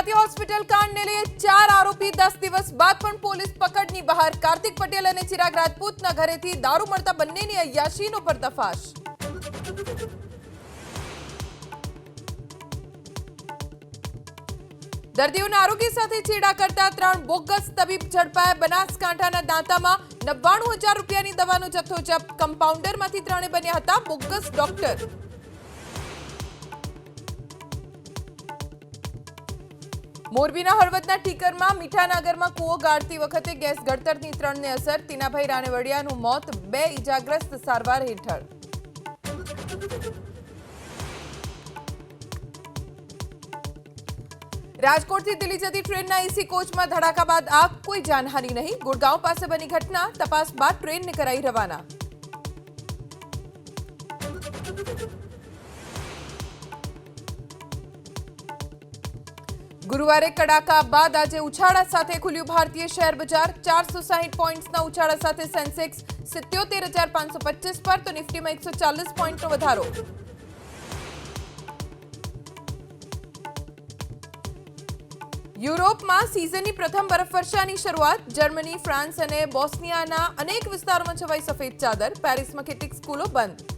भारतीय हॉस्पिटल कांड ने लिए 4 आरोपी 10 દિવસ બાદ પણ પોલીસ પકડની બહાર। કાર્તિક પટેલ અને ચિરાગ રાજપૂતના ઘરેથી દારૂ મળતા બંનેની અયાશીનો પર્દાફાશ। દર્દીઓના આરોગ્ય સાથે છેડા કરતા 3 બોગસ તબીબ ઝડપાયા। બનાસકાંઠાના દાંતામાં 99,000 રૂપિયાની દવાનો જથ્થો જપ્ત। કમ્પાઉન્ડરમાંથી 3 બન્યા હતા બોગસ ડોક્ટર। મોરબીના હળવદના ટીકરમાં મીઠાનગરમાં કૂવો ગાળતી વખતે ગેસ ગળતરની 3ને અસર। તીનાભાઈ રાણેવડિયાનું મોત, 2 ઈજાગ્રસ્ત સારવાર હેઠળ। રાજકોટથી દિલ્હી જતી ટ્રેનના એસી કોચમાં ધડાકા બાદ આગ, કોઈ જાનહાનિ નહીં। ગુડગાંવ પાસે બની ઘટના, તપાસ બાદ ટ્રેનને કરાઈ રવાના। ગુરુવારે કડાકા બાદ આજે ઉછાળા સાથે ખુલ્યું ભારતીય શેર બજાર। 460 પોઈન્ટ્સના ઉછાળા સાથે સેન્સેક્સ 77,525 પર તો નિફ્ટીમાં 140 પોઈન્ટનો વધારો। યુરોપમાં સિઝનની પ્રથમ બરફવર્ષાની શરૂઆત। જર્મની, ફ્રાન્સ અને બોસ્નિયાના અનેક વિસ્તારોમાં છવાઈ સફેદ ચાદર। પેરિસમાં કેટલીક સ્કૂલો બંધ।